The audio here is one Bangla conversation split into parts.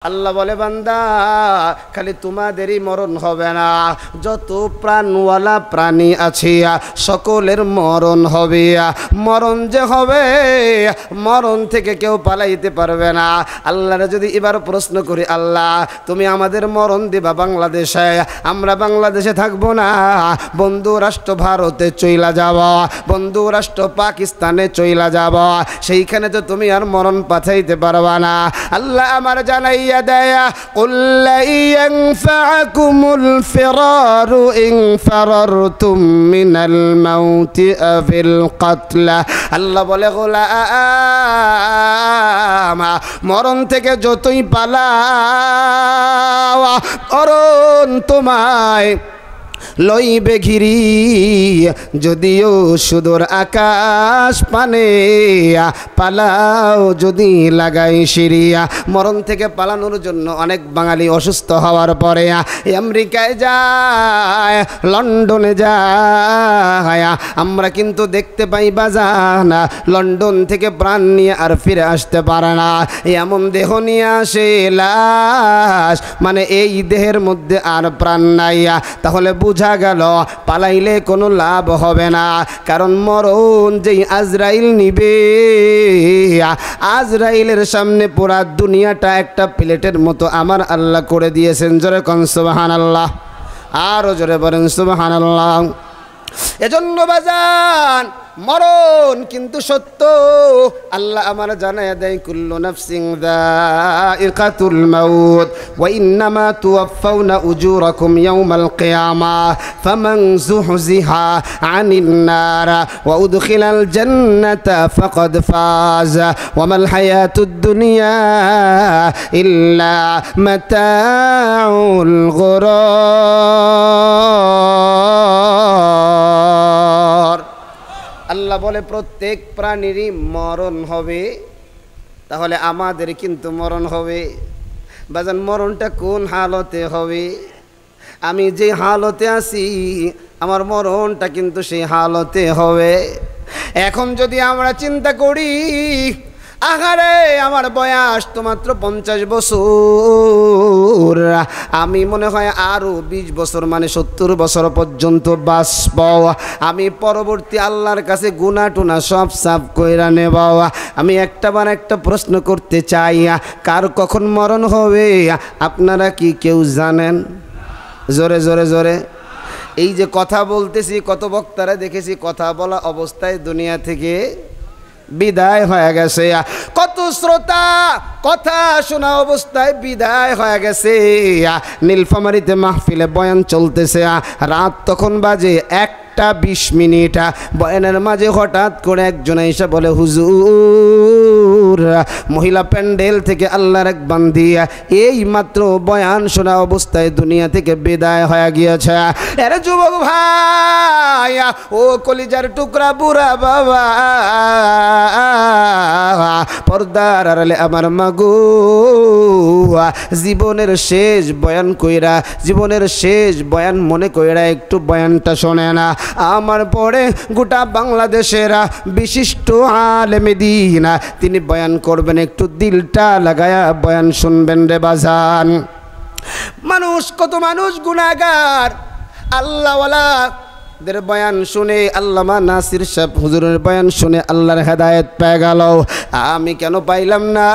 আল্লাহ বলে বান্দা খালি তোমাদেরই মরণ হবে না, যত প্রাণওয়ালা প্রাণী আছে সকলের মরণ হবে। মরণ যে হবে, মরণ থেকে কেউ পালাইতে পারবে না। আল্লাহরে যদি এবার প্রশ্ন করি, আল্লাহ তুমি আমাদের মরণ দিবা বাংলাদেশে, আমরা বাংলাদেশে থাকবো না, বন্ধু রাষ্ট্র ভারতে চইলা যাব, বন্ধু রাষ্ট্র পাকিস্তানে চইলা যাব, সেইখানে তো তুমি আর মরণ পাঠাইতে পারবা না। আল্লাহ আমার জানাই قل لن ينفعكم الفرار إن فررتم من الموت أو القتل। আল্লাহ বলে গোলাম মরণ থেকে যতই পালাও, মরণ তোমায় লইবে ঘিরি, যদিও সুদূর আকাশ পানে পালাও যদি লাগাই সিরিয়া। মরণ থেকে পালানোর জন্য অনেক বাঙালি অসুস্থ হওয়ার পরে আমেরিকায় যায়, লন্ডনে যায়। আমরা কিন্তু দেখতে পাই বাজান লন্ডন থেকে প্রাণ নিয়ে আর ফিরে আসতে পারে না, এমন দেহ নিয়ে আসে লাশ, মানে এই দেহের মধ্যে আর প্রাণ নাই। তাহলে বুঝা গেল পালাইলে কোনো লাভ হবে না, কারণ মরণ যেই আজরাইল নিবে, আজরাইলের সামনে পুরা দুনিয়াটা একটা প্লেটের মতো আমার আল্লাহ করে দিয়েছেন। জোরে কোন সুবহানাল্লাহ, আরো জোরে বলেন সুবহানাল্লাহ। এজন্য বাজান মরণ কিন্তু সত্য। আল্লাহ আমার জানায়া দেয় কুল্লু নাফসিন যায়িকাতুল মাউত ওয়া ইন্নামা তুওয়াফাউনা উজুরাকুম ইয়াওমাল কিয়ামাহ ফামান যুহজিহা আনিন নার ওয়া উদখিলাল জান্নাতা ফাকাদ ফাজ ওয়া মাল হায়াতুদ দুনিয়া ইল্লা মাতাউল গুরুর। আল্লাহ বলে প্রত্যেক প্রাণীরই মরণ হবে, তাহলে আমাদের কিন্তু মরণ হবে। বাজান মরণটা কোন হালতে হবে? আমি যে হালতে আছি আমার মরণটা কিন্তু সেই হালতে হবে। এখন যদি আমরা চিন্তা করি, আহারে আমার বয়স তো মাত্র 50 বছর, আমি মনে হয় আরও 20 বছর মানে 70 বছর পর্যন্ত বাঁচব, আমি পরবর্তী আল্লাহর কাছে গুনাহ টুনা সব সাফ কইরা নেব। আমি একটা প্রশ্ন করতে চাই, কার কখন মরণ হবে আপনারা কি কেউ জানেন? জোরে জোরে জোরে। এই যে কথা বলতেছি, কত বক্তারা দেখেছি কথা বলা অবস্থায় দুনিয়া থেকে বিদায় হয়ে গেছে, কত শ্রোতা কথা শোনা অবস্থায় বিদায় হয়ে গেছে। নীলফামারীতে মাহফিলে বয়ান চলতেছে, রাত তখন বাজে 1:20 মিনিট। বয়ানের মাঝে হঠাৎ করে একজন এসে বলে, হুজুর মহিলা প্যান্ডেল থেকে আল্লাহর এক বান্দি এই মাত্র বয়ান শোনা অবস্থায় দুনিয়া থেকে বিদায় হয়ে গিয়েছে। আরে যুবক ভাই, ও কলিজার টুকরা বুড়া বাবা, পর্দার আড়ালে আমার মাগো, জীবনের শেষ বয়ান কইরা, জীবনের শেষ বয়ান মনে কইরা একটু বয়ানটা শোনে না। আমার পরে গোটা বাংলাদেশের বিশিষ্ট আলেমে দ্বীন তিনি বয়ান করবেন, একটু দিলটা লাগায়া বয়ান শুনবেন রে বাজান। মানুষ, কত মানুষ গুনাহগার, আল্লাহওয়ালা দের বয়ান শুনে, আল্লামা নাসির সাহেব হুজুরের বয়ান শুনে আল্লাহর হেদায়েত পেয়ে গেল। আমি কেন পাইলাম না?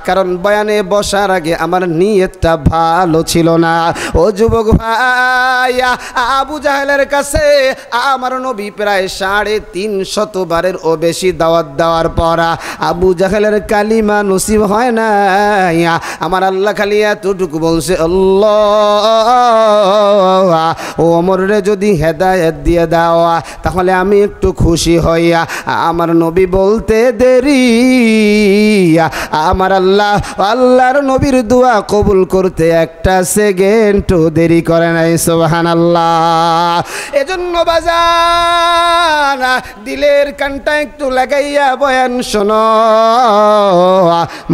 কারণ বয়ানে বসার আগে আমার নিয়তটা ভালো ছিল না। ও যুবক ভাই, আবু জাহেলের কাছে আমার নবী প্রায় 350 বারের ও বেশি দাওয়াত দেওয়ার পর আবু জাহেলের কালিমা নসিব হয় না। আমার আল্লাহ খালি এতটুকু বলছে, আল্লাহ ও আমার যদি হেদায়েত দিয়ে দাও তাহলে আমি একটু খুশি হইয়া। আমার নবী বলতে দেরি, আমার আল্লাহর নবীর দোয়া কবুল করতে 1 সেকেন্ডও দেরি করে নাই। সুবহানাল্লাহ। এজন্য বাজান দিলের কানটা একটু লাগাইয়া বয়ান শোনো,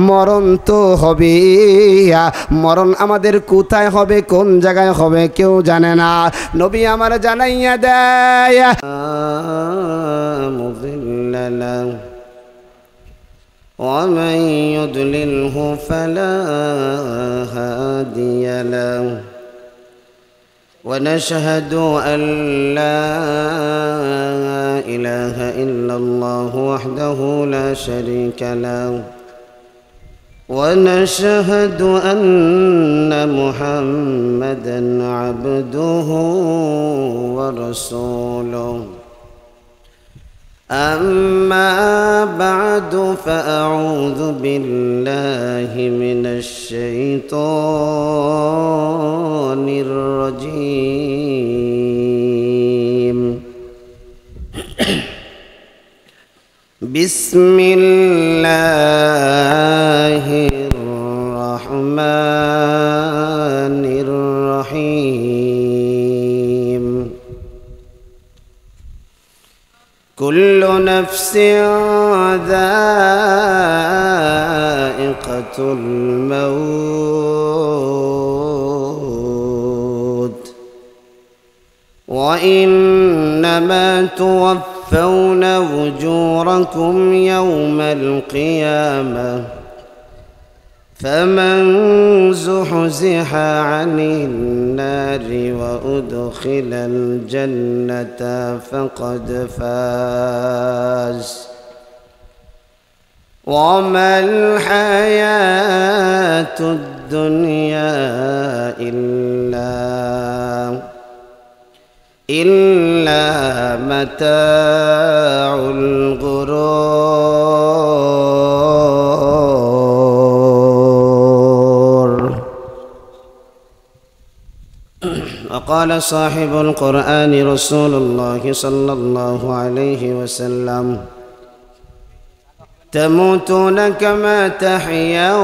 মরণ তো হবে। মরণ আমাদের কোথায় হবে, কোন জায়গায় হবে কেউ জানে না। নবী আমার জানাইয়া দেয়, ومن يضلله فلا هادي له ونشهد أن لا إله إلا الله وحده لا شريك له ونشهد أن محمدًا عبده ورسوله أما بعد فأعوذ بالله من الشيطان الرجيم بسم الله الرحمن الرحيم كل نفس ذائقة الموت وإنما توفون أجوركم يوم القيامة فمن زحزح عن النار وأدخل الجنة فقد فاز وما الحياة الدنيا إلا متاع الغرور. وقال صاحب القرآن رسول الله صلى الله عليه وسلم تموتون كما تحيون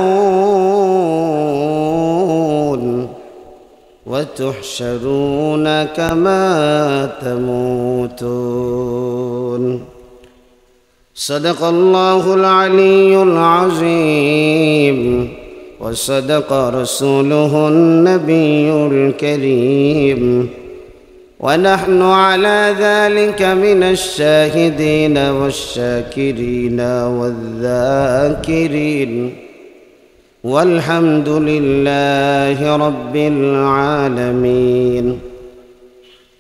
وتحشرون كما تموتون. صدق الله العلي العظيم وصدق رسوله النبي الكريم ونحن على ذلك من الشاهدين والشاكرين والذاكرين والحمد لله رب العالمين.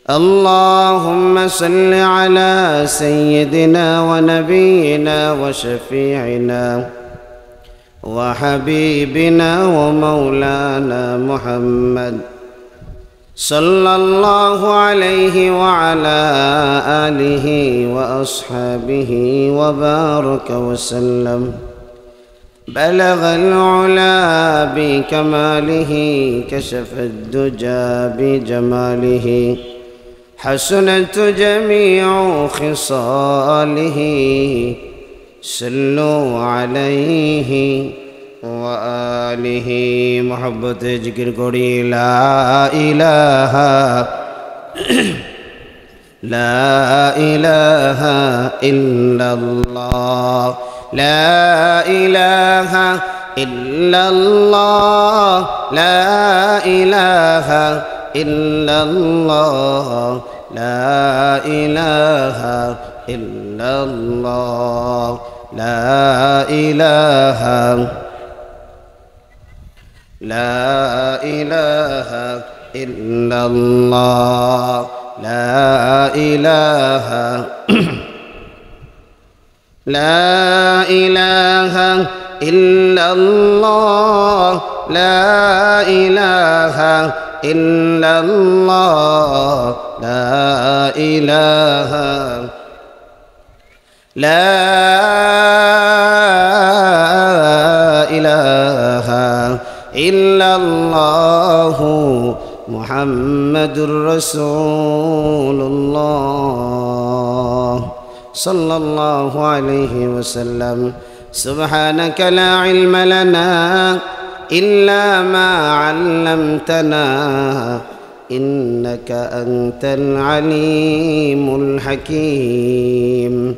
اللهم صل على سيدنا ونبينا وشفيعنا وحبيبنا ومولانا محمد صلى الله عليه وعلى آله وأصحابه وبارك وسلم. بلغ العلا بكماله كشف الدجى بجماله حسنت جميع خصاله صلوا عليه وآله محبت ذكر قري لا إله إلا الله لا إله إلا الله لا إله إلا الله لا إله إلا الله لا إله إلا الله لا إله لا إله إلا الله لا إله إلا الله لا إله إلا الله محمد رسول الله صلى الله عليه وسلم. سبحانك لا علم لنا إلا ما علمتنا إنك أنت العليم الحكيم.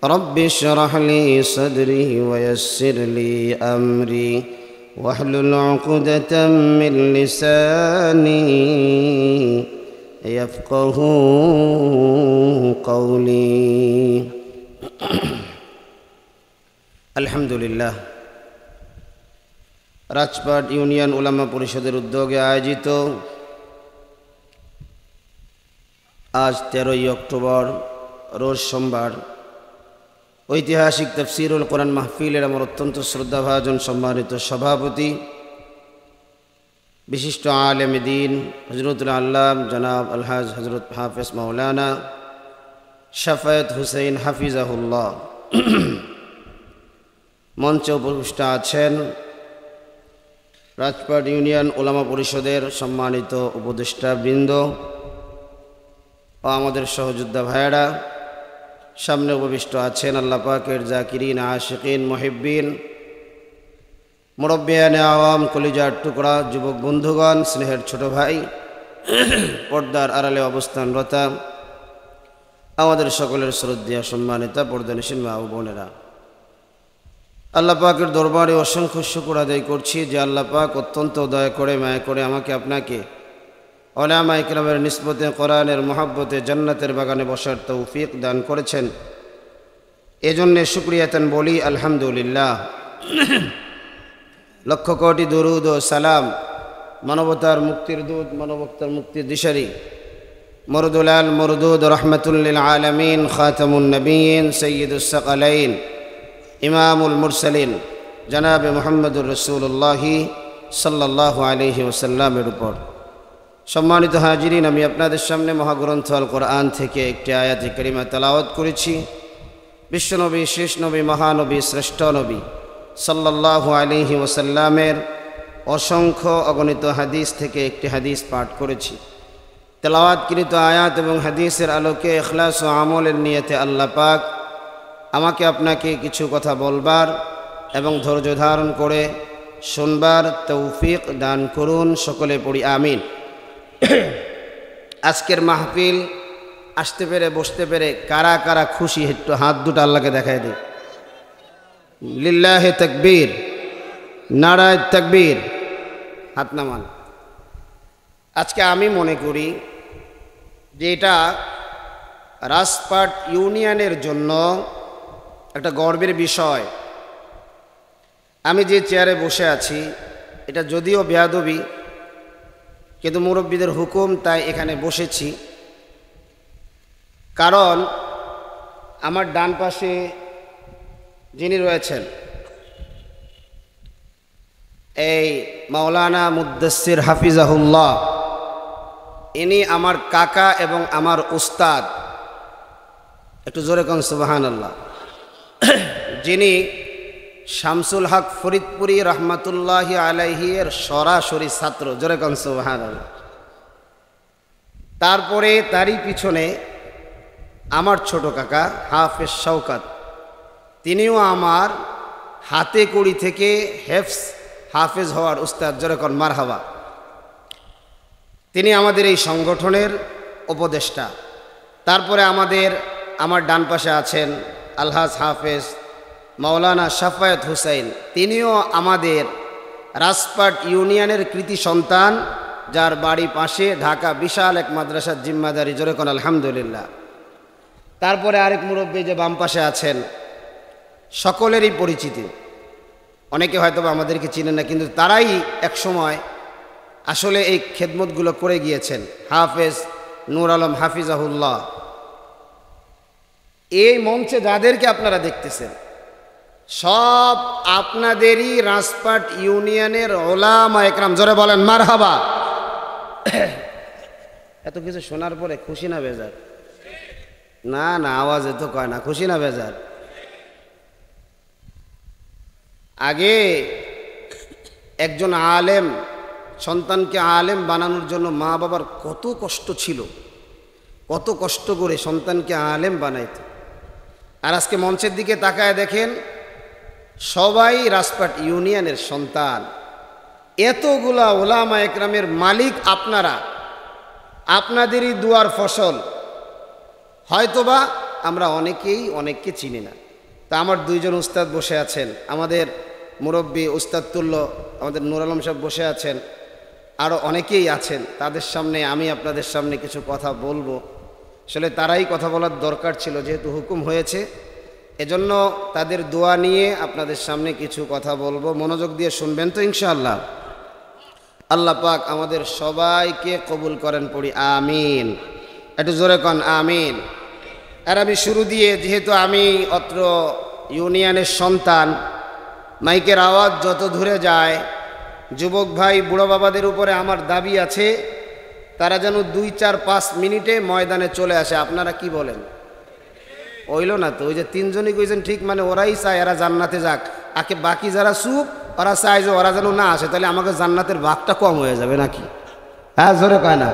رب اشرح لي صدري ويسر لي أمري واحلل عقدة من لساني يفقه قولي. আলহামদুলিল্লাহ, রাজপাট ইউনিয়ন উলামা পরিষদের উদ্যোগে আয়োজিত আজ 13ই অক্টোবর রোজ সোমবার ঐতিহাসিক তাফসীরুল কোরআন মাহফিলের আমার অত্যন্ত শ্রদ্ধাভাজন সম্মানিত সভাপতি বিশিষ্ট আলেম দ্বীন হযরতুল আল্লাম জনাব আলহাজ হযরত হাফেজ মাওলানা শাফায়েত হুসাইন হাফিজাহুল্লাহ, মঞ্চে উপবিষ্ট আছেন রাজপাট ইউনিয়ন উলামা পরিষদের সম্মানিত উপদেষ্টা বৃন্দ ও আমাদের সহযোদ্ধা ভাইয়েরা, সামনে উপবিষ্ট আছেন আল্লাহ পাকের জাকিরিন, আশিকিন, মুহিব্বিন, মুরব্বিয়ানে আওয়াম, কলিজার টুকরা যুবক বন্ধুগণ, স্নেহের ছোট ভাই, পর্দার আড়ালে অবস্থানরতা আমাদের সকলের শ্রদ্ধেয় সম্মানিতা পর্দানিশীল মা ও বোনেরা, আল্লাহ পাকের দরবারে অসংখ্য শুকর আদায় করছি যে আল্লাহ পাক অত্যন্ত দয়া করে মায়া করে আমাকে আপনাকে উলামা ইকরামের নিসবতে কোরআনের মহব্বতে জান্নাতের বাগানে বসার তৌফিক দান করেছেন। এজন্যে শুকরিয়াতান বলি আলহামদুলিল্লাহ। লক্ষ কোটি দুরুদ ও সালাম মানবতার মুক্তির দূত, মানবতার মুক্তির দিশারি, মরদুল আল মরদুদ রহমাতুল লিল আলামিন, খাতামুন নবিয়্যিন, সাইয়্যিদুস সাকালাইন, ইমামুল মুরসালিন জনাবে মুহাম্মদুর রাসূলুল্লাহ সাল্লাল্লাহু আলাইহি ওয়াসাল্লামের উপর। সম্মানিত হাজিরিন, আমি আপনাদের সামনে মহাগ্রন্থ আল কোরআন থেকে একটি আয়াতে কারিমা তেলাওয়াত করেছি। বিশ্বনবী, শেষ নবী, মহানবী, শ্রেষ্ঠ নবী সাল্লাল্লাহু আলাইহি ওয়াসাল্লামের অসংখ্য অগণিত হাদিস থেকে একটি হাদিস পাঠ করেছি। তেলাওয়াতকৃত আয়াত এবং হাদিসের আলোকে ইখলাস ও আমলের নিয়তে আল্লাহ পাক আমাকে আপনাকে কিছু কথা বলবার এবং ধৈর্য ধারণ করে শুনবার তৌফিক দান করুন। সকলে পড়ি আমিন। আজকের মাহফিল আসতে পেরে, বসতে পেরে কারা কারা খুশি একটু হাত দুটো আল্লাহকে দেখায় দিই। লিল্লাহে তাকবীর, নারায়ে তাকবীর, হাত নামান। আজকে আমি মনে করি যে এটা রাজপাট ইউনিয়নের জন্য একটা গর্বের বিষয়। আমি যে চেয়ারে বসে আছি এটা যদিও বেয়াদবি, কিন্তু মুরব্বীদের হুকুম, তাই এখানে বসেছি। কারণ আমার ডান পাশে যিনি রয়েছেন এই মাওলানা মুদ্দাসসির হাফিজাহুল্লাহ, ইনি আমার কাকা এবং আমার উস্তাদ। একটু জোরে কোন সুবহানাল্লাহ। যিনি শামসুল হক ফরিদপুরি রহমাতুল্লাহি আলাইহি এর সরাসরি ছাত্র। জোরে কোন সুবহানাল্লাহ। তারপরে তারই পিছনে আমার ছোট কাকা হাফেজ শওকত, তিনিও আমার হাতে কড়ি থেকে হাফেজ হওয়ার উস্তাদ। জোরে কোন মারহাবা। তিনি আমাদের এই সংগঠনের উপদেষ্টা। তারপরে আমার ডান পাশে আছেন আলহাজ হাফেজ মাওলানা শাফায়েত হুসাইন, তিনিও আমাদের রাজপাট ইউনিয়নের কৃতি সন্তান, যার বাড়ি পাশে ঢাকা বিশাল এক মাদ্রাসার জিম্মাদারি। জোরে কোন আলহামদুলিল্লাহ। তারপরে আরেক মুরব্বী যে বাম পাশে আছেন, সকলেরই পরিচিতি। অনেকে হয়তো আমাদেরকে চিনেন না, কিন্তু তারাই এক সময় আসলে এই খেদমতগুলো করে গিয়েছেন। হাফেজ নূর আলম হাফিজাহুল্লাহ। এই মঞ্চে যাদেরকে আপনারা দেখতেছেন সব আপনাদেরই রাজপাট ইউনিয়নের উলামা একরাম। জোরে বলেন মারহাবা। এত কিছু শোনার পরে খুশি না বেজার? না না, আওয়াজে তো কয় না, খুশি না বেজার? আগে একজন আলেম, সন্তানকে আলেম বানানোর জন্য মা বাবার কত কষ্ট ছিল, কত কষ্ট করে সন্তানকে আলেম বানাইত। আর আজকে মঞ্চের দিকে তাকায় দেখেন, সবাই রাজপাট ইউনিয়নের সন্তান। এতগুলা উলামা একরামের মালিক আপনারা, আপনাদেরই দুয়ার ফসল। হয়তোবা আমরা অনেকেই অনেককে চিনি না। তা আমার দুইজন উস্তাদ বসে আছেন, আমাদের মুরব্বী উস্তাদ তুল্য আমাদের নূর আলম সাহেব বসে আছেন, আরও অনেকেই আছেন। তাদের সামনে আমি আপনাদের সামনে কিছু কথা বলবো। আসলে তারাই কথা বলার দরকার ছিল, যেহেতু হুকুম হয়েছে। এজন্য তাদের দোয়া নিয়ে আপনাদের সামনে কিছু কথা বলবো, মনোযোগ দিয়ে শুনবেন তো ইনশাআল্লাহ। আল্লাহ পাক আমাদের সবাইকে কবুল করেন, পড়ি আমিন। একটু জোরে কন আমিন। আর আমি শুরু দিয়ে, যেহেতু আমি অত্র ইউনিয়নের সন্তান, মাইকের আওয়াজ যত দূরে যায়, যুবক ভাই বুড়ো বাবাদের উপরে আমার দাবি আছে তারা যেন 2, 4, 5 মিনিটে ময়দানে চলে আসে। আপনারা কি বলেন? হইল না তো? ওই যে 3 জনই কইছেন ঠিক, মানে ওরাই চায় এরা জান্নাতে যাক, আকে বাকি যারা চুপ ওরা চায় যে ওরা যেন না আসে, তাহলে আমাকে জান্নাতের ভাগটা কম হয়ে যাবে নাকি? হ্যাঁ জোরে কয় না?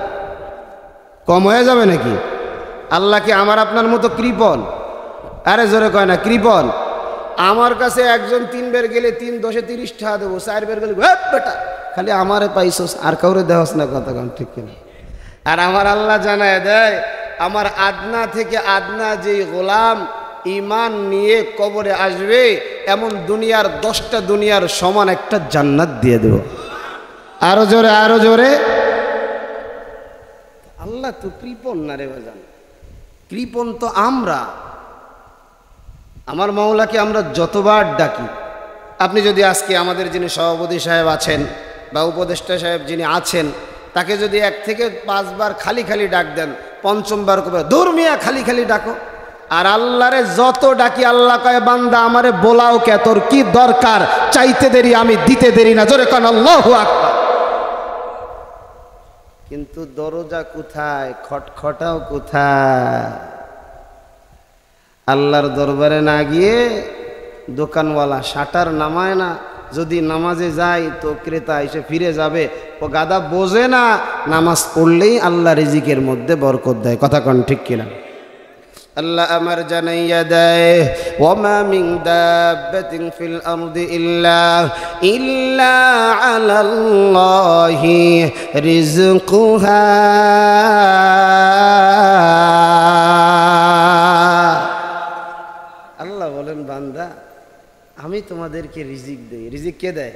কম হয়ে যাবে নাকি? আল্লাহ কি আমার আপনার মতো কৃপণ? আরে জোরে কয় না কৃপণ? আমার কাছে একজন 3 বের গেলে 3 10 30 টাকা দেবো, 4 বের গেলে বেটা খালি আমারে পাইছস, আর কাউরে দেওয়াস না, কথা কন ঠিক কিনা? আর আমার আল্লাহ জানায় দেয়, আমার আদনা থেকে আদনা যেই গোলাম ঈমান নিয়ে কবরে আসবে, এমন দুনিয়ার 10টা দুনিয়ার সমান একটা জান্নাত দিয়ে দেব। আরো জোরে, আরো জোরে। আল্লাহ তো কৃপণ না রে বাজান, কৃপণ তো আমরা। আমার মাওলাকে আমরা যতবার ডাকি, আপনি যদি আজকে আমাদের যিনি সভাপতি সাহেব আছেন বা উপদেষ্টা সাহেব যিনি আছেন, তাকে যদি 1 থেকে 5 বার খালি খালি ডাক দেন, 5ম বার কবে দূর মিয়া খালি খালি ডাকো। আর আল্লাহরে যত ডাকি আল্লাহ কয়, বান্দা আমারে বলাও কে, তোর কি দরকার? চাইতে দেরি আমি দিতে দেরি না, জোরে কোন আল্লাহু আকবার। কিন্তু দরজা কোথায়, খটখটাও কোথায়? আল্লাহর দরবারে না গিয়ে দোকানওয়ালা শাটার নামায় না, যদি নামাজে যায় তো ক্রেতা এসে ফিরে যাবে। ও গাদা বোঝে না নামাজ পড়লেই আল্লাহ রিজিকের মধ্যে বরকত দেয়, কথা কন ঠিক কিনা? আল্লাহ আমার জানাইয়া দেয়, ওয়ামা মিন দাব্বাতিন ফিল আরদি ইল্লা আলাল্লাহি রিজকুহা। আল্লাহ বলেন, বান্দা আমি তোমাদেরকে রিজিক দেই। রিজিক কে দেয়?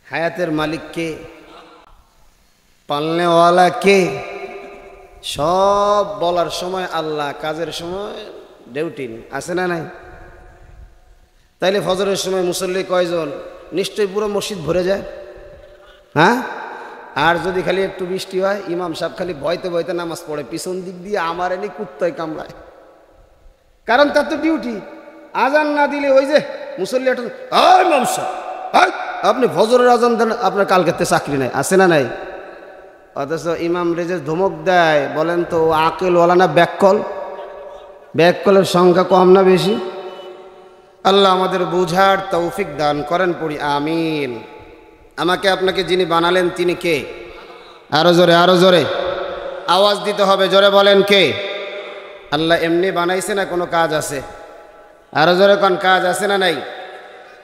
হায়াতের মালিক কে? পালনেওয়ালা কে? সব বলার সময় আল্লাহ, কাজের সময় ডিউটি আছে না নাই? তাইলে ফজরের সময় মুসল্লি কয়জন? নিশ্চয়ই পুরো মসজিদ ভরে যায়। হ্যাঁ, আর যদি খালি একটু বৃষ্টি হয়, ইমাম সাহেব খালি ভয়তে ভয়তে নামাজ পড়ে, পিছন দিক দিয়ে আমার এনে কুত্তায় কামড়ায়, কারণ তার তো ডিউটি। আজান না দিলে ওই যে মুসল্লি একটা, ইমাম সাহেব আপনি ফজরের আজান দেন, আপনার কালকেতে চাকরি নাই, আছে না নাই? অথচ ইমাম রেজে ধমক দেয়, বলেন তো আকেলওয়ালা না ব্যাককল? ব্যাককলের সংখ্যা কম না বেশি? আল্লাহ আমাদের বুঝার তৌফিক দান করেন, পড়ি আমিন। আমাকে আপনাকে যিনি বানালেন তিনি কে? আরো জোরে, আরো জোরে আওয়াজ দিতে হবে, জোরে বলেন কে? আল্লাহ এমনি বানাইছে না কোনো কাজ আছে? আরো জোরে কোন কাজ আছে না নাই?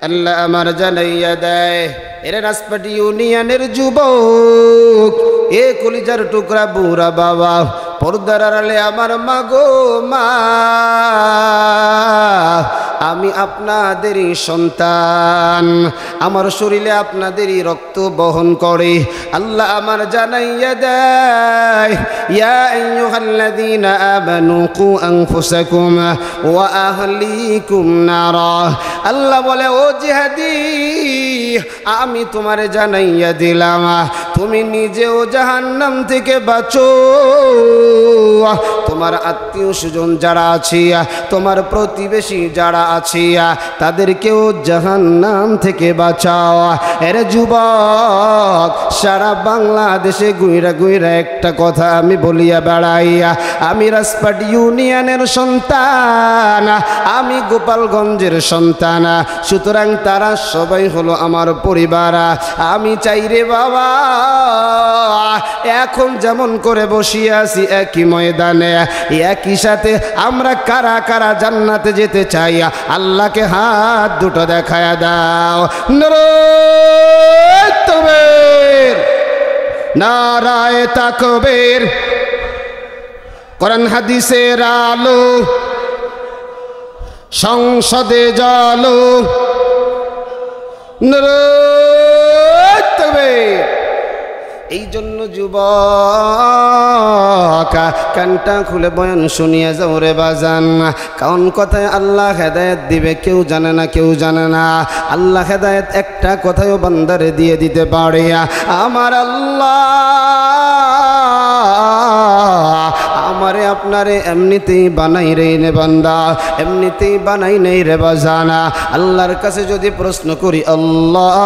আল্লাহ আমার জানাইয়া দেয়, এরে রাজপাটি ইউনিয়নের যুবক, এ কলিজার টুকরা বুড়া বাবা, পর্দার আড়ালে আমার মা গো মা, আমি আপনাদেরই সন্তান, আমার শরীরে আপনাদেরই রক্ত বহন করে। আল্লাহ আমার জানাইয়া দেয়, ইয়া আইয়ুহাল্লাযীনা আমানু কু আনফুসাকুম ওয়া আহলিকুম নারা। আল্লাহ বলে, ও জিহাদি, আমি তোমারে জানাইয়া দিলাম, তুমি নিজেও জাহান্নাম থেকে বাঁচো, তোমার আত্মীয় স্বজন যারা আছে, তোমার প্রতিবেশী যারা আছে, তাদেরকেও জাহান্নাম থেকে বাঁচাও। এর যুবক, সারা বাংলাদেশে গুইরা গুইরা একটা কথা আমি বলিয়া বেড়াই, আমি রাজপাট ইউনিয়নের সন্তান, আমি গোপালগঞ্জের সন্তান, সুতরাং তারা সবাই হলো আমার পরিবার। আমি চাই রে বাবা, এখন যেমন করে বসিয়ে আছি একই ময়দানে, একই সাথে আমরা কারা কারা জান্নাতে যেতে চাই, আল্লাহকে হাত দুটো দেখায়া দাও। নারায়ে তাকবীর, নারায়ে তাকবীর। কোরআন হাদিসের আলো, সংসদে জালো, নারায়ে তাকবীর, এই জন্য যুবক কানটা খুলে বয়ান শুনিয়ে যাও রে বাজান। কোন কথায় আল্লাহ হেদায়েত দিবে কেউ জানে না, কেউ জানে না। আল্লাহ হেদায়েত একটা কথায়ও বান্দারে দিয়ে দিতে পারে। আমার আল্লাহ আমারে আপনারে এমনিতেই বানাই রে নে বান্দা, এমনিতেই বানাই নেই রে বাজানা। আল্লাহর কাছে যদি প্রশ্ন করি, আল্লাহ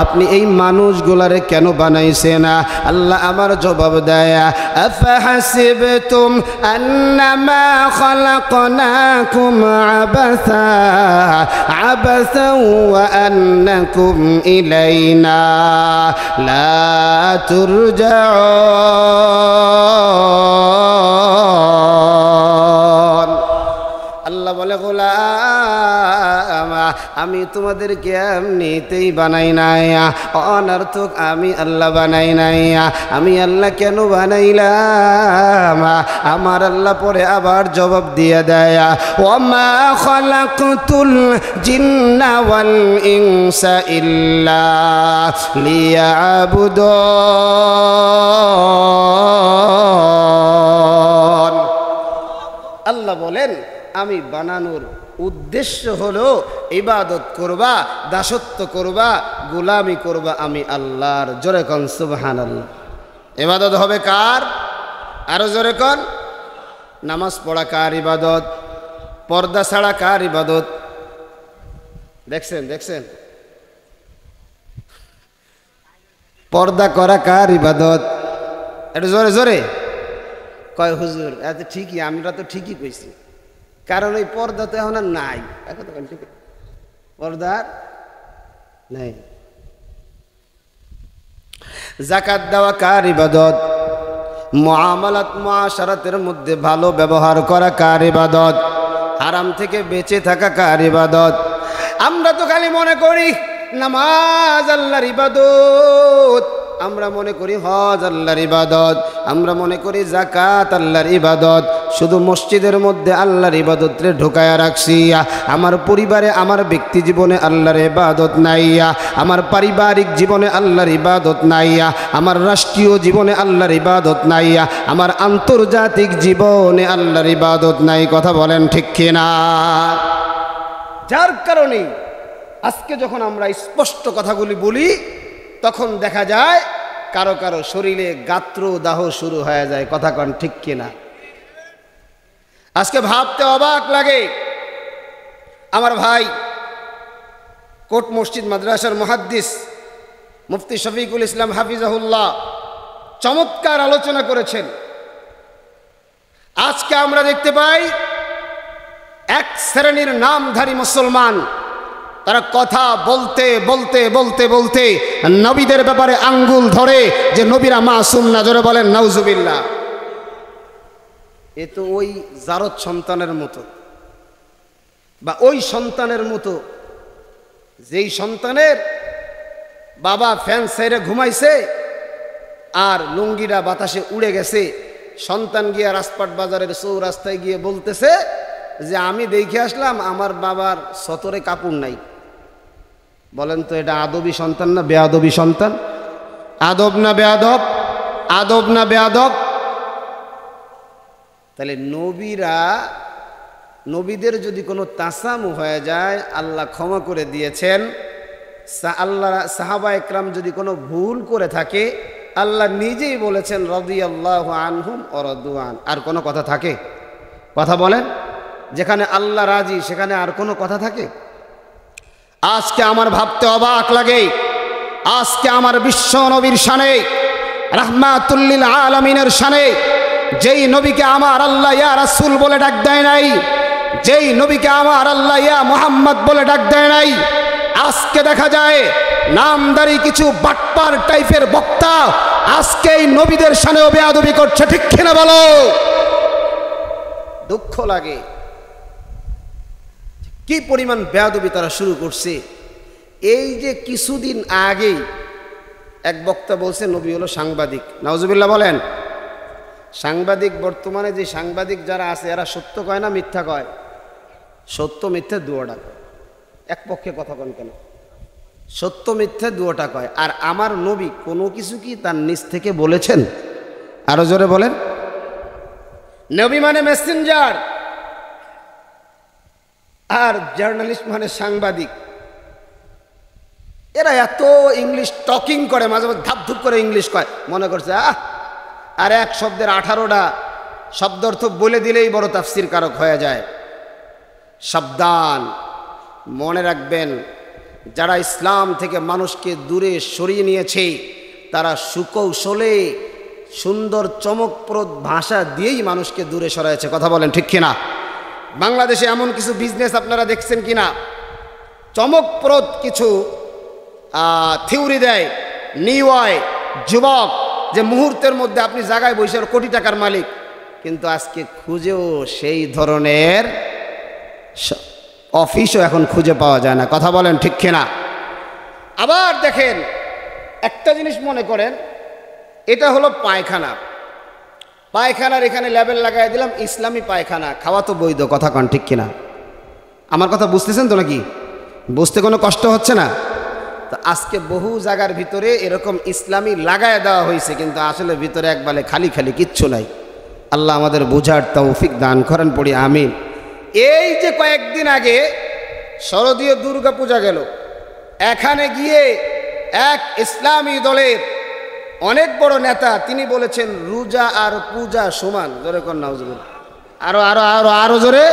আপনি এই মানুষগুলারে কেন বানাইছেন? আল্লাহ আমার জবাব দেয়, আফাহাসিবতুম আন্নামা খালাকনাকুম আবাসা আবাসা ওয়া আন্নাকুম ইলাইনা লা তুরজাউন। আল্লাহ বলে, গোলাম আমি তোমাদেরকে এমনিতেই বানাই নাই, অনর্থক আমি আল্লাহ বানাই নাই। আমি আল্লাহ কেন বানাইলাম? আমার আল্লাহ পরে আবার জবাব দিয়ে দেয়, ওয়ামা খালাকতুল জিন্না ওয়াল ইনসা ইল্লা লিয়াবুদুন। আল্লাহ বলেন আমি বানানোর উদ্দেশ্য হলো ইবাদত করবা, দাসত্ব করবা, গোলামি করবা আমি আল্লাহর। জোরে কোন সুবহানাল্লাহ। ইবাদত হবে কার? আরো জোরে কোন। নামাজ পড়া কার ইবাদত? পর্দা ছাড়া কার ইবাদত? দেখছেন দেখছেন, পর্দা করা কার ইবাদত? একটু জোরে জোরে কয় হুজুর। এত ঠিকই, আমরা তো ঠিকই কইছি, কারণ এই পর্দা তো এখন আর নাই। পর্দার নাই। যাকাত দেওয়া কার ইবাদত? মুআমালাত মুআশারাতের মধ্যে ভালো ব্যবহার করা কার ইবাদত? হারাম থেকে বেঁচে থাকা কার ইবাদত? আমরা তো খালি মনে করি নামাজ আল্লাহর ইবাদত, আমরা মনে করি হজ আল্লাহর ইবাদত, আমরা মনে করি যাকাত আল্লাহর ইবাদত। শুধু মসজিদের মধ্যে আল্লাহর ইবাদতরে ঢোকায়া রাখছি। আমার পরিবারে, আমার ব্যক্তি জীবনে আল্লাহর ইবাদত নাই, আমার পারিবারিক জীবনে আল্লাহর ইবাদত নাই, আমার রাষ্ট্রীয় জীবনে আল্লাহর ইবাদত নাই, আমার আন্তর্জাতিক জীবনে আল্লাহর ইবাদত নাই। কথা বলেন ঠিক কিনা? যার কারণে আজকে যখন আমরা স্পষ্ট কথাগুলি বলি, তখন দেখা যায় কারো কারো শরীরে গাত্র দাহ শুরু হয়ে যায়। কথা কন ঠিক কিনা? আজকে ভাবতে অবাক লাগে, আমার ভাই কোট মসজিদ মাদ্রাসার মুহাদ্দিস মুফতি শফিকুল ইসলাম হাফিজাহুল্লাহ চমৎকার আলোচনা করেছেন। আজকে আমরা দেখতে পাই এক শ্রেণীর নামধারী মুসলমান, তারা কথা বলতে বলতে বলতে বলতে নবীদের ব্যাপারে আঙ্গুল ধরে যে নবীরা মাসুম না। জোরে বলেন নাউজুবিল্লাহ। এ তো ওই জারদ সন্তানের মতো, বা ওই সন্তানের মতো যেই সন্তানের বাবা ফ্যান সাইরে ঘুমাইছে আর লুঙ্গিটা বাতাসে উড়ে গেছে, সন্তান গিয়া রাজপাট বাজারের চৌরাস্তায় গিয়ে বলতেছে যে আমি দেখে আসলাম আমার বাবার সতরে কাপড় নাই। বলেন তো এটা আদবী সন্তান না বেয়াদবী সন্তান? আদব না বেয়াদব? আদব না বেয়াদব? তাহলে নবীদের যদি কোনো তাসামু হয়ে যায় আল্লাহ ক্ষমা করে দিয়েছেন। আল্লাহ সাহাবা একরাম যদি কোনো ভুল করে থাকে আল্লাহ নিজেই বলেছেন রাদিয়াল্লাহু আনহুম ওয়া রাদু আন। আর কোনো কথা থাকে? কথা বলেন। যেখানে আল্লাহ রাজি সেখানে আর কোনো কথা থাকে? আজকে আমার ভাবতে অবাক লাগে, আজকে আমার বিশ্ব নবীর শানে, রাহমাতুল লিল আলামিনের শানে, যেই নবীকে আমার আল্লাহ ইয়া রাসূল বলে ডাক দেয় নাই, যেই নবীকে আমার আল্লাহ ইয়া মুহাম্মদ বলে ডাক দেয় নাই, আজকে দেখা যায় নামদারি কিছু বাটপার টাইপের বক্তা আজকে এই নবীদের শানেও বেয়াদবি করছে। ঠিক কিনা বলো? দুঃখ লাগে কি পরিমাণ বেয়াদবি তারা শুরু করছে। এই যে কিছুদিন আগেই এক বক্তা বলছে নবী হলো সাংবাদিক। নাউজুবিল্লাহ বলেন। সাংবাদিক, বর্তমানে যে সাংবাদিক যারা আছে এরা সত্য কয় না মিথ্যা কয়? সত্য মিথ্যা দুয়াটা এক পক্ষে কথা কন কেন? সত্য মিথ্যে দুটোটা কয়। আর আমার নবী কোনো কিছু কি তার নিজ থেকে বলেছেন? আরো জোরে বলেন। নবী মানে মেসেঞ্জার, আর জার্নালিস্ট মানে সাংবাদিক। এরা এত ইংলিশ টকিং করে, মাঝে মাঝে ধাপধুপ করে ইংলিশ কয়, মনে করছে আর এক শব্দের 18টা শব্দার্থ বলে দিলেই বড় তাফসির কারক হয়ে যায়। সাবধান, মনে রাখবেন, যারা ইসলাম থেকে মানুষকে দূরে সরিয়ে নিয়েছে তারা সুকৌশলে সুন্দর চমকপ্রদ ভাষা দিয়েই মানুষকে দূরে সরাইছে। কথা বলেন ঠিক কিনা? বাংলাদেশে এমন কিছু বিজনেস আপনারা দেখছেন কিনা, চমকপ্রদ কিছু থিওরি দেয়, নিউয় যুবক, যে মুহূর্তের মধ্যে আপনি জায়গায় বসে কোটি টাকার মালিক, কিন্তু আজকে খুঁজেও সেই ধরনের অফিসও এখন খুঁজে পাওয়া যায় না। কথা বলেন ঠিক কিনা? আবার দেখেন, একটা জিনিস মনে করেন, এটা হলো পায়খানা, পায়খানার এখানে লেবেল লাগাই দিলাম ইসলামী পায়খানা, খাওয়া তো বৈধ। কথা কন ঠিক কিনা? আমার কথা বুঝতেছেন তো নাকি? বুঝতে কোনো কষ্ট হচ্ছে না? তো আজকে বহু জায়গার ভিতরে এরকম ইসলামী লাগায় দেওয়া হয়েছে, কিন্তু আসলে ভিতরে একবারে খালি খালি, কিচ্ছু নাই। আল্লাহ আমাদের বুঝার তৌফিক দান করেন, পড়ি আমিন। এই যে কয়েকদিন আগে শারদীয় দুর্গা পূজা গেল, এখানে গিয়ে এক ইসলামী দলের অনেক বড় নেতা তিনি বলেছেন রোজা আর পূজা সমান। জোরে কর নাউজুবিল্লাহ, আরো আরো আরো আরো জোরে।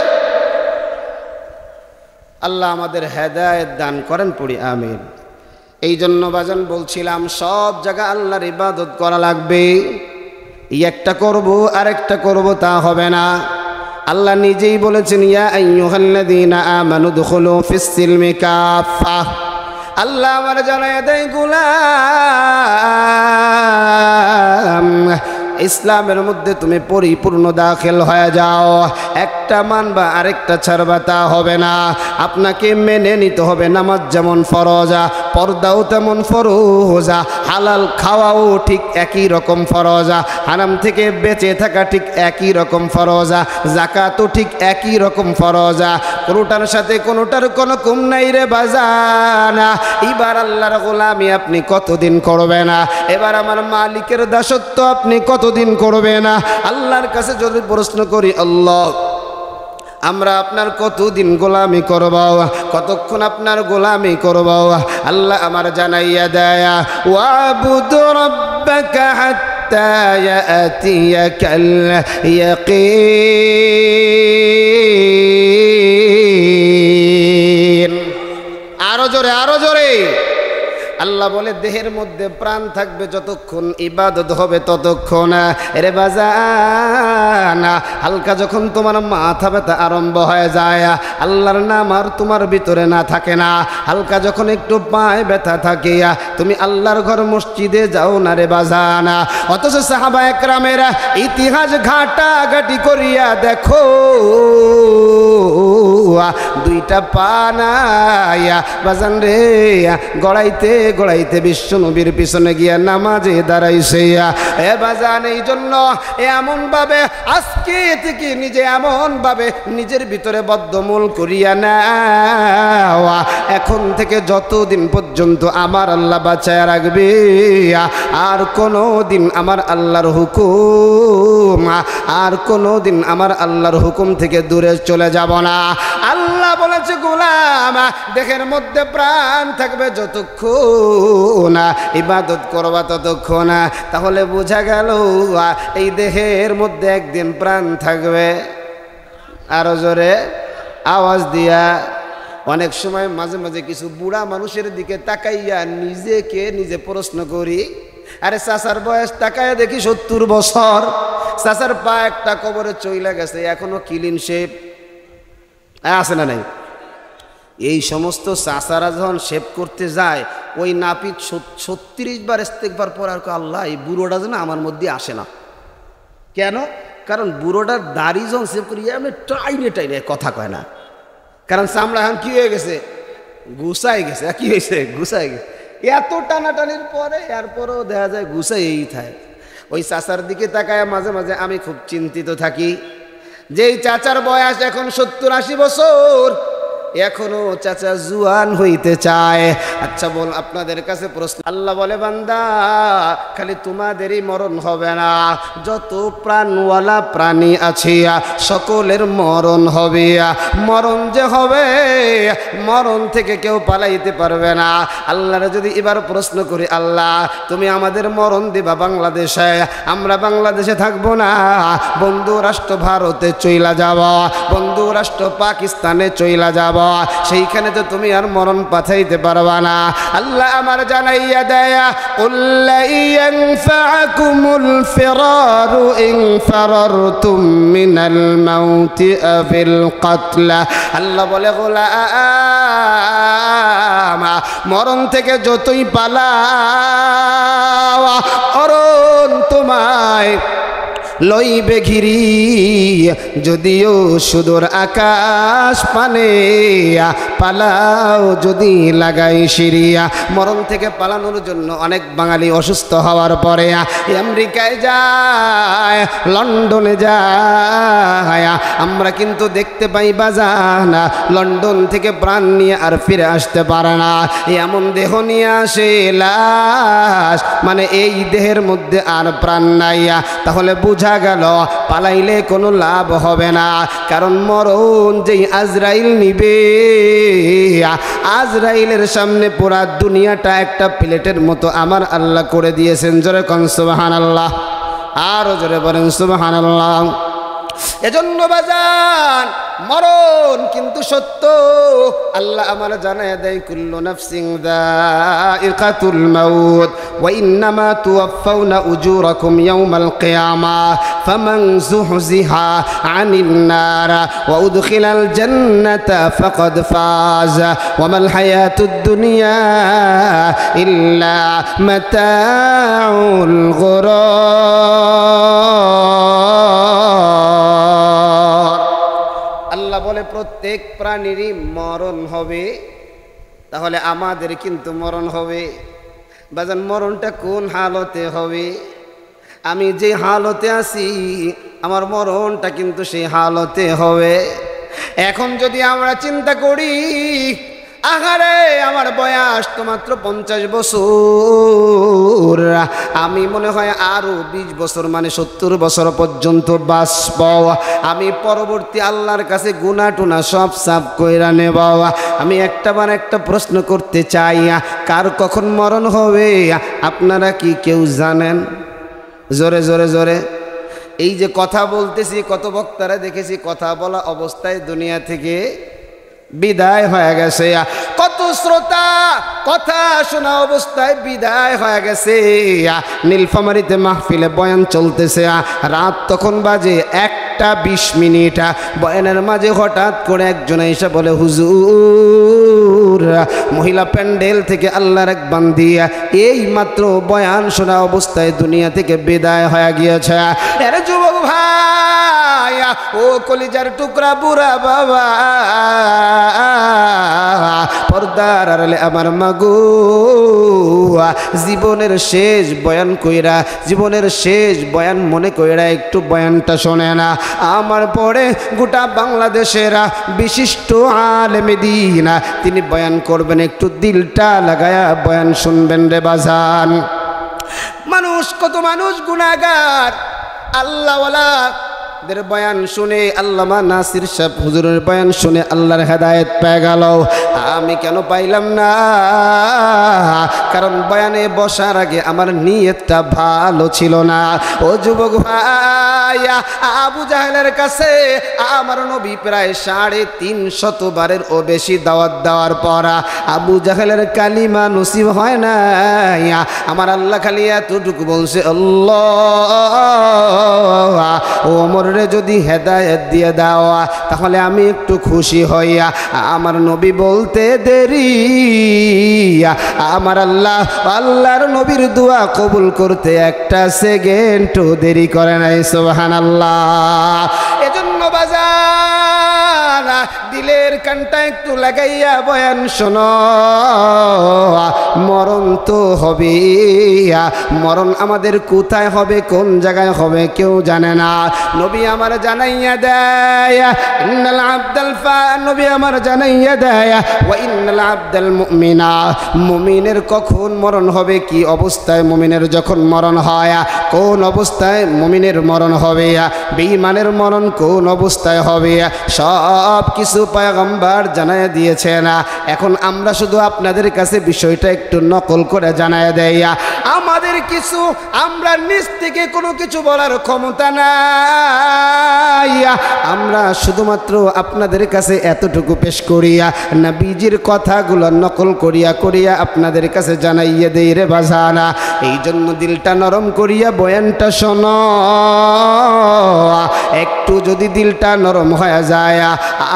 আল্লাহ আমাদের হেদায়েত দান করেন, পড়ি আমিন। এই জন্য বাজান বলছিলাম, সব জায়গা আল্লাহর ইবাদত করা লাগবে। একটা করব আরেকটা করব তা হবে না। আল্লাহ নিজেই বলেছেন, ইয়া আইয়ুহাল্লাযীনা আমানু দুখুলু ফিস সিলমি কাফা। আল্লাহ আমার জানায় দেয়, গোলাম ইসলামের মধ্যে তুমি পরিপূর্ণ দাখিল হয়ে যাও। একটা মানবা আরেকটা ছাড়বা তা হবে না। আপনাকে মেনে নিতে হবে নামাজ যেমন ফরজা, পর্দাও তেমন ফরজা, হালাল খাওয়াও ঠিক একই রকম ফরজা, হারাম থেকে বেঁচে থাকা ঠিক একই রকম ফরজা, যাকাতও ঠিক একই রকম ফরজা। কোনোটার সাথে কোনোটার কোনো কম নাই রে বাজানা। এবার আল্লাহর গোলামি আপনি কতদিন করবে না? এবার আমার মালিকের দাসত্ব আপনি কতদিন করবে না? আল্লাহর কাছে যদি প্রশ্ন করি, আল্লাহ আমরা আপনার কতদিন গোলামি করব, কতক্ষণ আপনার গোলামি করব? আল্লাহ আমার জানাইয়া দেয়, ওয়াবুদু রাব্বাকা হাত্তা ইয়াতিয়াকাল ইয়াকিন। আরো জোরে, আরো জোরে। আল্লাহ বলে, দেহের মধ্যে প্রাণ থাকবে যতক্ষণ ইবাদত হবে ততক্ষণ। এরে বাজানা, হালকা যখন তোমার মাথা ব্যথা আরম্ভ হয়ে যায়, আল্লাহর নাম আর তোমার ভিতরে না থাকে না। হালকা যখন একটু পায়ে ব্যথা থাকে, তুমি আল্লাহর ঘর মসজিদে যাও না রে বাজানা। অথচ সাহাবা একরামেরা ইতিহাস ঘাটাঘাটি করিয়া দেখো, দুইটা পা নাইয়া বাজান রে গড়াইতে গড়াইতে বিশ্ব নবীর পিছনে গিয়া নামাজে দাঁড়াইছে। এ বাজান, এই জন্য এমন ভাবে আজকে থেকে নিজে এমন ভাবে নিজের ভিতরে বদ্ধমূল করিয়া না, এখন থেকে যতদিন পর্যন্ত আমার আল্লাহ বাঁচায় রাখবে, আর কোনো দিন আমার আল্লাহর হুকুম, আর কোনো দিন আমার আল্লাহর হুকুম থেকে দূরে চলে যাব না। আল্লাহ বলেছে, গোলাম দেহের মধ্যে প্রাণ থাকবে যতক্ষণ ইবাদত করবা ততক্ষণ। তাহলে বোঝা গেল এই দেহের মধ্যে একদিন প্রাণ থাকবে। আরো জোরে আওয়াজ দিয়া। অনেক সময় মাঝে মাঝে কিছু বুড়া মানুষের দিকে তাকাইয়া নিজেকে নিজে প্রশ্ন করি, আরে চাচার বয়স তাকাইয়া দেখি 70 বছর, চাচার পা একটা কবরে চইলা গেছে, এখনো ক্লিন শেপ আছে না নাই? এই সমস্ত চাচারা যখন শেভ করতে যায়, ওই নাপিত 36 বার ইস্তেগফার পড়ার পর, আল্লাহ এই বুড়োটা যেন আমার মধ্যে আসে না। কেন? কারণ বুড়োটার দাড়ি যখন শেভ করি আমি টাইনে টাইনে কথা কয় না, কারণ চামড়া এখন কি হয়ে গেছে, গুছাই গেছে। কি হয়েছে? গুছাই গেছে। এত টানাটানির পরে এরপরেও দেখা যায় গুছাই এই থাকে। ওই চাচার দিকে তাকায় মাঝে মাঝে আমি খুব চিন্তিত থাকি, যেই চাচার বয়স এখন 70-80 বছর, এখনো চাচা জুয়ান হইতে চায়। আচ্ছা বল, আপনাদের কাছে প্রশ্ন, আল্লাহ বলে বান্দা খালি তোমাদেরই মরণ হবে না, যত প্রাণওয়ালা প্রাণী আছে সকলের মরণ হবে। মরণ যে হবে, মরণ থেকে কেউ পালাইতে পারবে না। আল্লাহর যদি এবার প্রশ্ন করি, আল্লাহ তুমি আমাদের মরণ দিবা বাংলাদেশে, আমরা বাংলাদেশে থাকবো না, বন্ধু রাষ্ট্র ভারতে চইলা যাব, বন্ধু রাষ্ট্র পাকিস্তানে চইলা যাব, সেইখানে তো তুমি আর মরণ পাঠাইতে পারবা না। আল্লাহ আমার জানাইয়া দেয়, কুল্লা ইয়ানফাকুমুল ফিরারু ইন ফারারতুম মিনাল মাউতি আবিল কতলা। আল্লাহ বলে গোলাম মরণ থেকে যতই পালাও, মরণ তোমায় লইবে ঘিরি, যদিও সুদূর আকাশ পানে পালাও যদি লাগাই সিরিয়া। মরণ থেকে পালানোর জন্য অনেক বাঙালি অসুস্থ হওয়ার পরে আমেরিকায় যায়, লন্ডনে যায়, আমরা কিন্তু দেখতে পাই বাজানা লন্ডন থেকে প্রাণ নিয়ে আর ফিরে আসতে পারে না, এমন দেহ নিয়ে আসে লাশ, মানে এই দেহের মধ্যে আর প্রাণ নাই। তাহলে বুঝা গেল পালাইলে কোনো লাভ হবে না, কারণ মরণ যেই আজরাইল নিবে, আজরাইলের সামনে পুরা দুনিয়াটা একটা প্লেটের মতো আমার আল্লাহ করে দিয়েছেন। জোরে কোন সুবহানাল্লাহ, আরো জোরে বলেন সুবহানাল্লাহ। এজন্য বাজান মরণ কিন্তু সত্য। আল্লাহ আমার জানায় দেয়, কুল্লু নাফসিন যায়িকাতুল মাউত ওয়া ইন্নামা তুওয়াফাউনা উজুরাকুম ইয়াওমাল কিয়ামাহ ফামান যুহজিহা আনিন নার ওয়া উদখিলাল জান্নাতা ফাকাদ ফাজ ওয়া মাল হায়াতুদ দুনিয়া ইল্লা মাতাউল গুরুর। আল্লাহ বলে প্রত্যেক প্রাণীরই মরণ হবে, তাহলে আমাদের কিন্তু মরণ হবে। বাজান মরণটা কোন হালতে হবে? আমি যে হালতে আছি আমার মরণটা কিন্তু সেই হালতে হবে। এখন যদি আমরা চিন্তা করি, আহারে আমার বয়স তো মাত্র 50 বছর, আমি মনে হয় আরো 20 বছর মানে 70 বছর পর্যন্ত বাঁচব, আমি পরবর্তী আল্লাহর কাছে গুনাহ টুনা সব সাফ কইরা নেব। আমি একটা প্রশ্ন করতে চাই, কার কখন মরণ হবে আপনারা কি কেউ জানেন? জোরে জোরে জোরে। এই যে কথা বলতেছি, কত বক্তারা দেখেছি কথা বলা অবস্থায় দুনিয়া থেকে বিদায় হয়ে গেছে, কত শ্রোতা কথা শোনা অবস্থায় বিদায় হয়ে গেছে। নীলফামারীতে মাহফিলে বয়ান চলতেছে, রাত তখন বাজে 1টা 20 মিনিট। বয়ানের মাঝে হঠাৎ করে একজন এসে বলে, হুজুর মহিলা প্যান্ডেল থেকে আল্লাহর এক বান্দি এই মাত্র বয়ান শোনা অবস্থায় দুনিয়া থেকে বিদায় হয়ে গিয়েছে। আরে যুবক ভাই, ও কলিজার টুকরা বুড়া বাবা, পর্দার আড়ালে আমার মাগো জীবনের শেষ বয়ান কইরা, জীবনের শেষ বয়ান মনে কইরা একটু বয়ানটা শোনে না। আমার পরে গোটা বাংলাদেশের বিশিষ্ট আলেমে দ্বীন তিনি বয়ান করবেন, একটু দিলটা লাগায়া বয়ান শুনবেন রে বাজান। মানুষ, কত মানুষ গুনাহগার, আল্লাহওয়ালা দের বয়ান শুনে, আল্লামা নাসির সাহেব হুজুরের বয়ান শুনে আল্লাহর হেদায়েত পেয়ে গেল। আমি কেন পাইলাম না? কারণ বয়ানে বসার আগে আমার নিয়তটা ভালো ছিল না। ও যুবক ভাই, আবু জাহেলের কাছে আমার নবী প্রায় 350 বারের ও বেশি দাওয়াত দেওয়ার পর আবু জাহেলের কালিমা নসিব হয় না। আমার আল্লাহ খালি এতটুকু বলছে, আল্লাহ ওমর রে যদি হেদায়েত দিয়ে দাও তাহলে আমি একটু খুশি হইয়া। আমার নবী বলতে দেরি, আমার আল্লাহর নবীর দোয়া কবুল করতে 1 সেকেন্ডও দেরি করে নাই। সুবহানাল্লাহ। এজন্য বাজার দিলের কানটা একটু লাগাইয়া বয়ান শোনো। মরণ তো হবে। মরণ আমাদের কোথায় হবে, কোন জায়গায় হবে কেউ জানে না। নবী আমার জানাইয়া দেয়, ইন্নাল আবদাল নবী আমার জানাইয়া দেয়, ওয়া ইন্নাল আবদাল মুমিনা, মুমিনের কখন মরণ হবে, কি অবস্থায় মুমিনের যখন মরণ হয়, কোন অবস্থায় মুমিনের মরণ হবে, বেঈমানের মরণ কোন অবস্থায় হবে, সব কিছু পয়গম্বর জানায় দিয়েছেন। এখন আমরা শুধু আপনাদের কাছে বিষয়টা একটু নকল করে জানায় দেই। আমাদের কিছু আমরা নিজ থেকে কোনো কিছু বলার ক্ষমতা নাই, আমরা শুধুমাত্র আপনাদের কাছে এতটুকু পেশ করিয়া নবীজির কথাগুলো নকল করিয়া করিয়া আপনাদের কাছে জানাইয়া দেই রে বাজানা। এই জন্য দিলটা নরম করিয়া বয়ানটা শোনো। একটু যদি দিলটা নরম হয়ে যায়,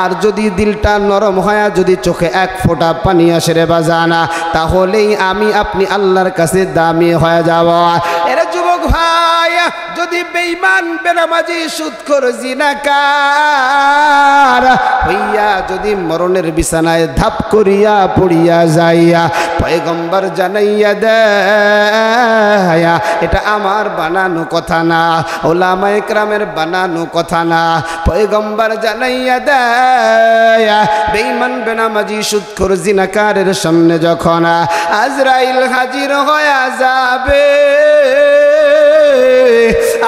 আর যদি দিলটা নরম হয়ে যদি চোখে এক ফোঁটা পানি আসে রে বাজানা, তাহলেই আমি আপনি আল্লাহর কাছে দামি হয়ে যাব। এরা যুবক ভাই, যদি বেঈমান বেনামাজি সুদখোর জিনাকার হইয়া যদি মরণের বিছানায় ধাপ করিয়া পড়িয়া যাইয়া, পয়গম্বর জানাইয়া দেয়, এটা আমার বানানো কথা না, ওলামায়ে কেরামের বানানো কথা না, পয়গম্বর জানাইয়া দেয়, বেঈমান বেনামাজি সুদখোর জিনাকারের সামনে যখন আজরাইল হাজির হয়ে যাবে,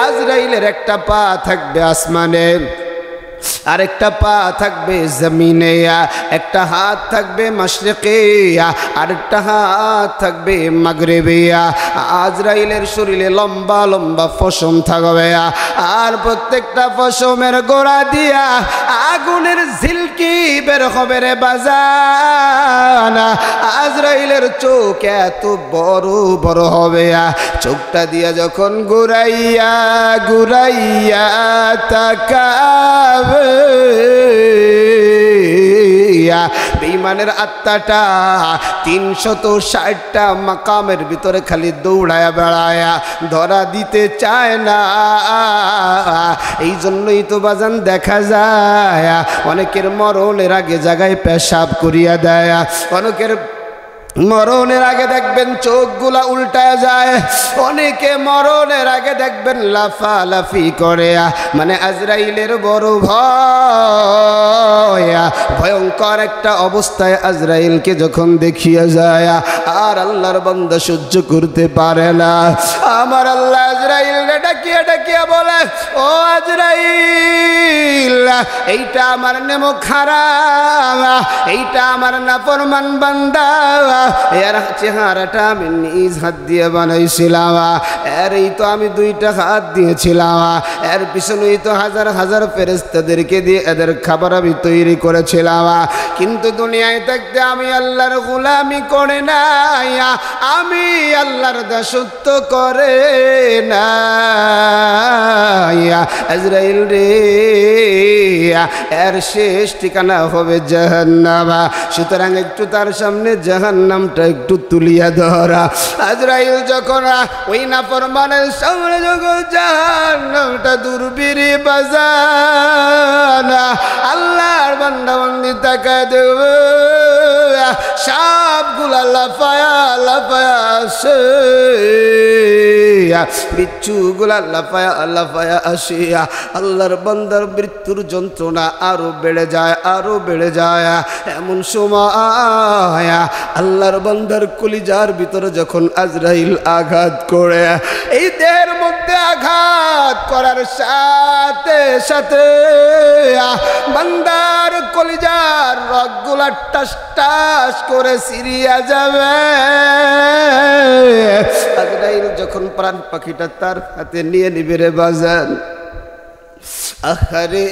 আজরাইলের একটা পা থাকবে আসমানে, আরেকটা পা থাকবে জমিনে, একটা হাত থাকবে মাশরিকে, আরেকটা হাত থাকবে মাগরিবে। আজরাইলের শরীরে লম্বা লম্বা পশম থাকবে, আর প্রত্যেকটা পশমের গোড়া দিয়া আগুনের ঝিলকি বের হবে রে বাজান। আজরাইলের চোখ এত বড় বড় হবে, চোখটা দিয়া যখন ঘুরাইয়া ঘুরাইয়া তাকাবে, বেঈমানের আত্মাটা 360টা মাকামের ভিতরে খালি দৌড়ায়া বেড়ায়া ধরা দিতে চায় না। এই জন্যই তো বাজান দেখা যায় অনেকের মরণের আগে জায়গায় পেশাব করিয়া দেয়, অনেকের মরণের আগে দেখবেন চোখগুলা উল্টায় যায়, অনেকে মরণের আগে দেখবেন লাফালাফি করে, মানে আজরাইলের বড় ভয়, ভয়ঙ্কর একটা অবস্থায় আজরাইলকে যখন দেখিয়া যায় আর আল্লাহর বান্দা সহ্য করতে পারে না। আমার আল্লাহ আজরাইলকে ডাকিয়া ডাকিয়া বলে, ও আজরাইল, এইটা আমার নেমো খারাপ, এইটা আমার নাফরমান বান্দা, এর চেহারাটা আমি নিজ হাত দিয়ে বানাইছিলাম, এর এই তো আমি 2টা হাত দিয়েছিলাম, এর পিছনেই তো হাজার হাজার ফেরেশতাদেরকে দিয়ে এদের খাবার আমি তৈরি করেছিলাম, কিন্তু দুনিয়ায় থাকতে আমি আল্লাহর গোলামি করে নাই, আমি আল্লাহর দাসত্ব করে না। আজরাইল রে, এর শেষ ঠিকানা হবে জাহান্নাম, সুতরাং একটু তার সামনে জাহান্নামটা একটু তুলিয়া ধরা। আজরাইল যখন ওই নাফরমানের সামনে যখন জাহান্নামটা দূরবীরে বাজানা, আল্লাহর বান্দা বান্দি তাকায় দেবে, সবগুলা লাফায়া লাফায়া আসে, বিচ্ছুগুলা লাফায়া লাফায়া আসে, আল্লাহর বান্দার মৃত্যুর যন্ত্রণা আরো বেড়ে যায়, আরো বেড়ে যায়। এমন সময় আল্লাহর বান্দার কলিজার ভিতরে যখন আজরাইল আঘাত করে, এই দেহের মধ্যে আঘাত করার সাথে সাথে বান্দার কলিজার রগগুলা টাস টাস করে সিরিয়া যাবে। আজরাইল যখন প্রাণ পাখিটা তার হাতে নিয়ে নিবে রে বাজান, আহারে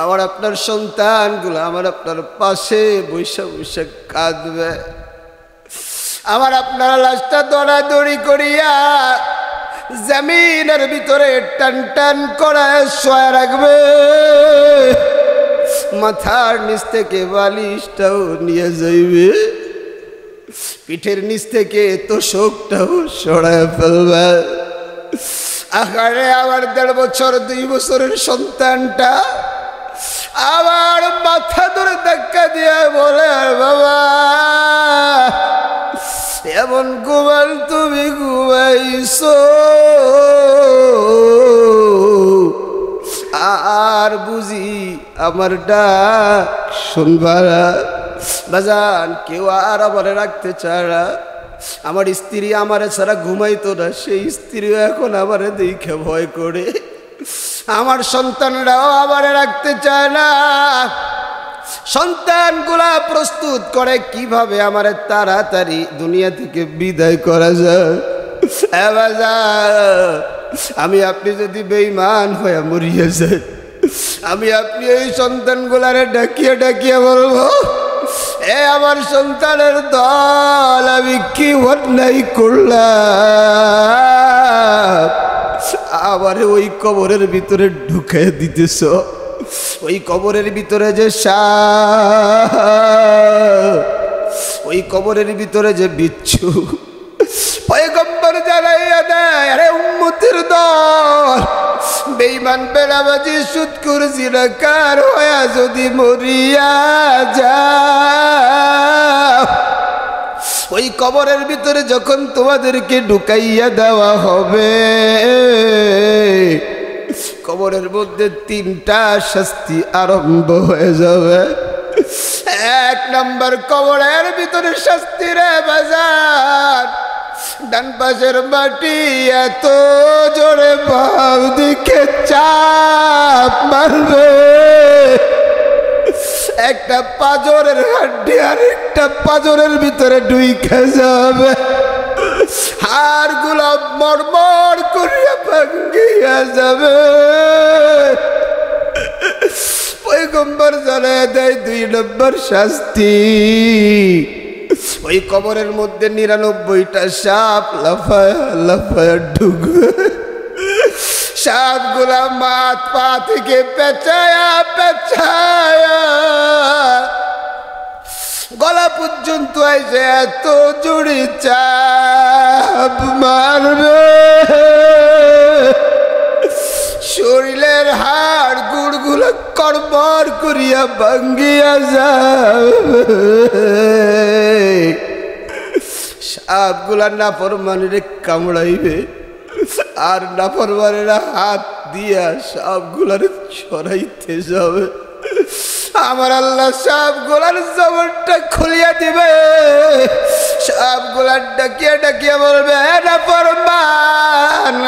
আমার আপনার সন্তানগুলো আমার আপনার পাশে বৈশা বৈশা কাঁদবে, আমার আপনার লাশটা দৌড়াদৌড়ি করিয়া জমিনের ভিতরে টান টান করে শোয়া রাখবে, মাথার নিচ থেকে বালিশটাও নিয়ে যাইবে, পিঠের নিচ থেকে তোষকটাও সরায় ফেলবে। আকারে আমার 1.5 বছর 2 বছরের সন্তানটা আবার মাথা ধরে ধাক্কা দিয়ে বলে, আর বাবা এমন ঘুমান তুমি ঘুমাইছো আর বুঝি আমার ডাক শুনবা না বাজান। কেউ আর আমারে রাখতে চায় না। আমার স্ত্রী আমারে ছাড়া ঘুমাইতো না, সেই স্ত্রীও এখন আমারে দেখে ভয় করে। আমার সন্তানরাও আমারে রাখতে চায় না। সন্তানগুলা প্রস্তুত করে কিভাবে আমারে তাড়াতাড়ি দুনিয়া থেকে বিদায় করা যায়। আমি আপনি যদি বেঈমান হয়ে মরিয়ে যাই, আমি আপনি এই সন্তানগুলারে ডাকিয়ে ডাকিয়ে বলবো, এ আমার সন্তানের দল, আমি কি অন্যায় করলাম আমারে ওই কবরের ভিতরে ঢুকে দিতেছ। ওই কবরের ভিতরে যে ওই কবরের ভিতরে যে বিচ্ছু, পয়গম্বর জানাইয়া দেয়, আরে উম্মতের দল, বেঈমান বেনামাজি সুদখোর জিনাকার হয়ে যদি মরিয়া যায়, ওই কবরের ভিতরে যখন তোমাদেরকে ঢুকাইয়া দেওয়া হবে, কবরের মধ্যে তিনটা শাস্তি আরম্ভ হয়ে যাবে। এক নম্বর, কবরের ভিতরে শাস্তি রে বাজার, ডান পাশের মাটি এত জোরে বাম দিকে চাপ মারবে, একটা পাঁজরের হাড্ডি আর একটা পাঁজরের ভিতরে ঢুইকে যাবে, হাড় গুলা মরমর করিয়া ভাঙ্গিয়া যাবে। পয়গম্বর জানায় দেয় 2 নম্বর শাস্তি, ওই কবরের মধ্যে 99টা সাপ লাফায়া লাফায়া ঢুকবে। সাপগুলা মাথ পা থেকে পেঁচায়া পেঁচায়া গলা পর্যন্ত এসে এত জোরে চাপ মারবে, শরীরের হাড় গুড়গুলো কড়বড় করিয়া ভাঙ্গিয়া যাবে। সাপগুলা নাফরমানিরে কামড়াইবে, আর নাফরমানিরা হাত দিয়া সাপগুলার ছড়াইতে যাবে। আমার আল্লাহ সাপগুলার জবানটা খুলিয়া দিবে, সাপগুলার ডাকিয়া ডাকিয়া বলবে, নাফরমান